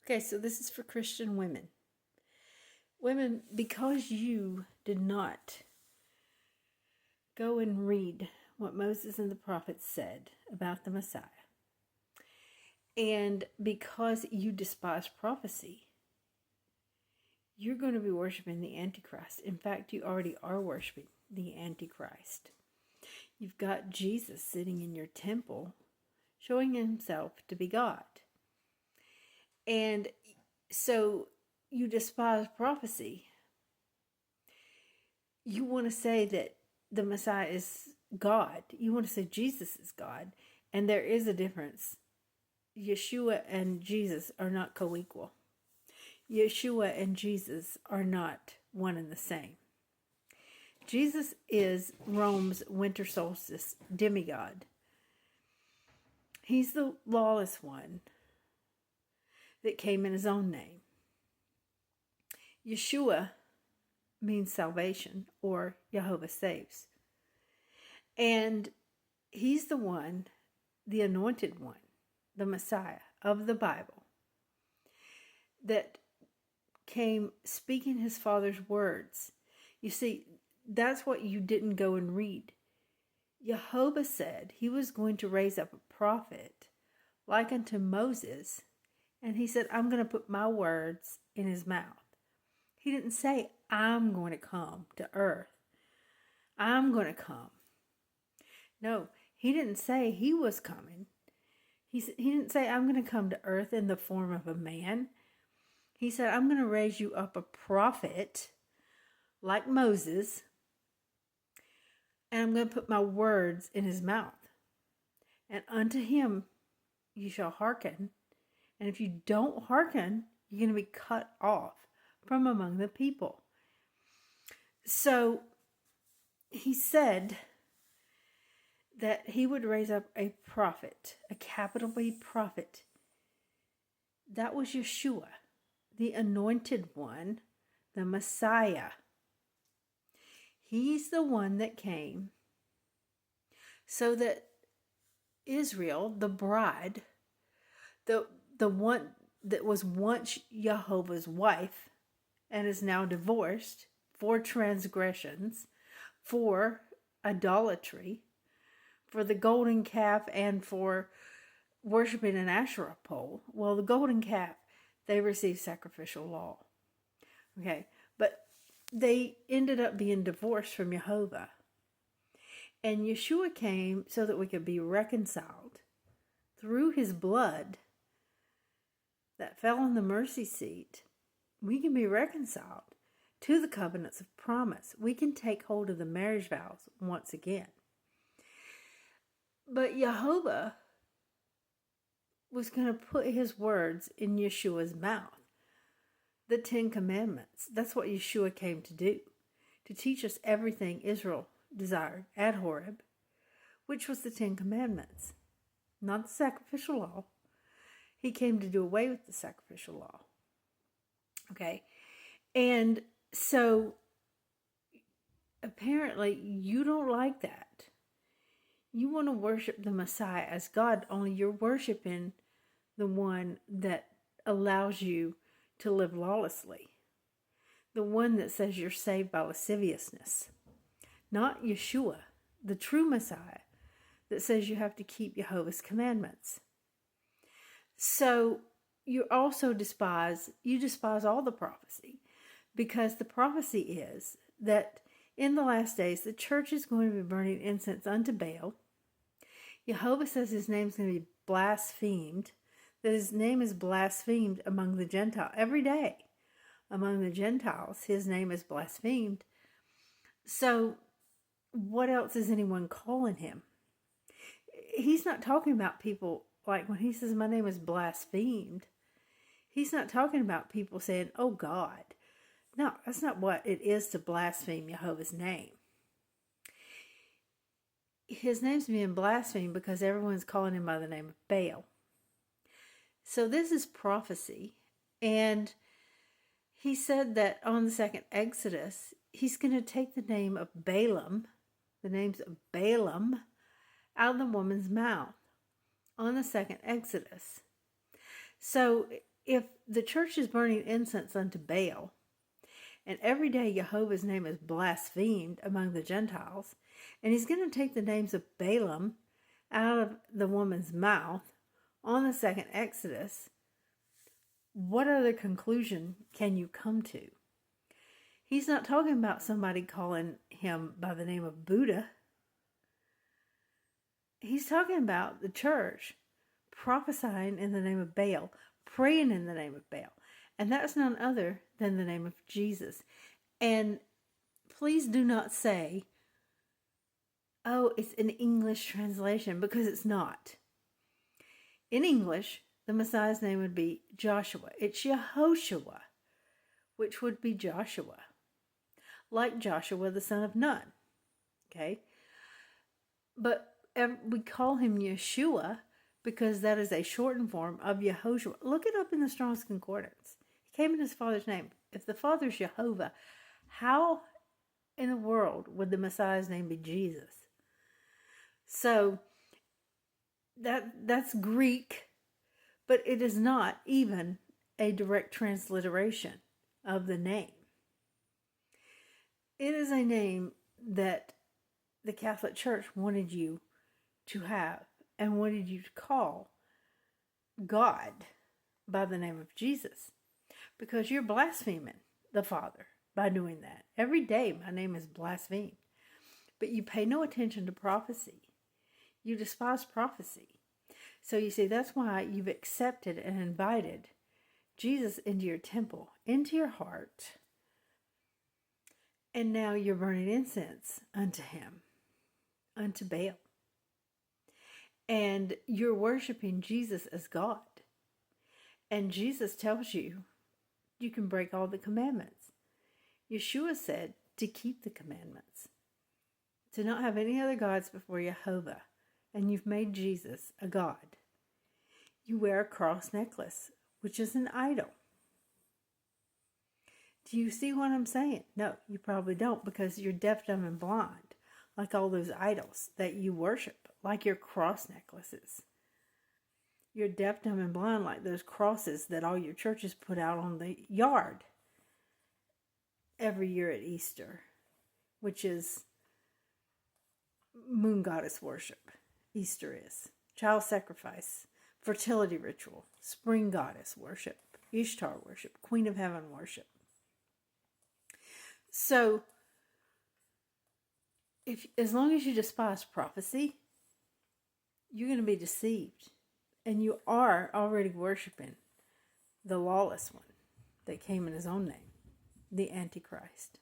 Okay, so this is for Christian women. Women, because you did not go and read what Moses and the prophets said about the Messiah, and because you despise prophecy, you're going to be worshiping the Antichrist. In fact, you already are worshiping the Antichrist. You've got Jesus sitting in your temple, showing himself to be God. And so you despise prophecy. You want to say that the Messiah is God. You want to say Jesus is God. And there is a difference. Yeshua and Jesus are not co-equal. Yeshua and Jesus are not one and the same. Jesus is Rome's winter solstice demigod. He's the lawless one that came in his own name. Yeshua means salvation, or Jehovah saves. And he's the one, the anointed one, the Messiah of the Bible, that came speaking his Father's words. You see, that's what you didn't go and read. Jehovah said he was going to raise up a prophet like unto Moses, and he said, I'm going to put my words in his mouth. He didn't say, I'm going to come to earth. I'm going to come. No, he didn't say he was coming. He didn't say, I'm going to come to earth in the form of a man. He said, I'm going to raise you up a prophet like Moses, and I'm going to put my words in his mouth. And unto him you shall hearken. And if you don't hearken, you're going to be cut off from among the people. So he said that he would raise up a prophet, a capital B prophet. That was Yeshua, the anointed one, the Messiah. He's the one that came so that Israel, the bride, the one that was once Jehovah's wife and is now divorced for transgressions, for idolatry, for the golden calf, and for worshiping an Asherah pole. Well, the golden calf, they received sacrificial law. Okay, but they ended up being divorced from Jehovah. And Yeshua came so that we could be reconciled through his blood that fell on the mercy seat. We can be reconciled to the covenants of promise. We can take hold of the marriage vows once again. But Jehovah was going to put his words in Yeshua's mouth. The 10 Commandments. That's what Yeshua came to do. To teach us everything Israel desired at Horeb, which was the 10 Commandments. Not the sacrificial law. He came to do away with the sacrificial law. Okay? And so, apparently, you don't like that. You want to worship the Messiah as God, only you're worshiping the one that allows you to live lawlessly. The one that says you're saved by lasciviousness. Not Yeshua, the true Messiah, that says you have to keep Jehovah's commandments. So you also despise all the prophecy, because the prophecy is that in the last days the church is going to be burning incense unto Baal. Jehovah says his name's going to be blasphemed, that his name is blasphemed among the Gentiles every day. Among the Gentiles, his name is blasphemed. So what else is anyone calling him? He's not talking about people, like when he says my name is blasphemed, he's not talking about people saying, oh God. No, that's not what it is to blaspheme Jehovah's name. His name's being blasphemed because everyone's calling him by the name of Baal. So this is prophecy. And he said that on the second Exodus, he's going to take the name of Balaam, the names of Balaam, out of the woman's mouth on the second Exodus. So if the church is burning incense unto Baal, and every day Jehovah's name is blasphemed among the Gentiles, and he's going to take the names of Balaam out of the woman's mouth on the second Exodus, what other conclusion can you come to? He's not talking about somebody calling him by the name of Buddha. He's talking about the church prophesying in the name of Baal, praying in the name of Baal. And that's none other than the name of Jesus. And please do not say, oh, it's an English translation, because it's not. In English, the Messiah's name would be Joshua. It's Yehoshua, which would be Joshua, like Joshua the son of Nun. Okay? But we call him Yeshua because that is a shortened form of Yehoshua. Look it up in the Strong's Concordance. He came in his father's name. If the father's Jehovah, how in the world would the Messiah's name be Jesus? So that's Greek, but it is not even a direct transliteration of the name. It is a name that the Catholic Church wanted you to have and wanted you to call God by the name of Jesus, because you're blaspheming the Father by doing that. Every day my name is blasphemed, but you pay no attention to prophecy. You despise prophecy. So you see, that's why you've accepted and invited Jesus into your temple, into your heart, and now you're burning incense unto him, unto Baal. And you're worshiping Jesus as God. And Jesus tells you, you can break all the commandments. Yeshua said to keep the commandments, to not have any other gods before Jehovah. And you've made Jesus a god. You wear a cross necklace, which is an idol. Do you see what I'm saying? No, you probably don't, because you're deaf, dumb, and blind, like all those idols that you worship, like your cross necklaces. You're deaf, dumb, and blind like those crosses that all your churches put out on the yard every year at Easter, which is moon goddess worship. Easter is child sacrifice, fertility ritual, spring goddess worship, Ishtar worship, Queen of Heaven worship. So, as long as you despise prophecy, you're going to be deceived. And you are already worshiping the lawless one that came in his own name, the Antichrist.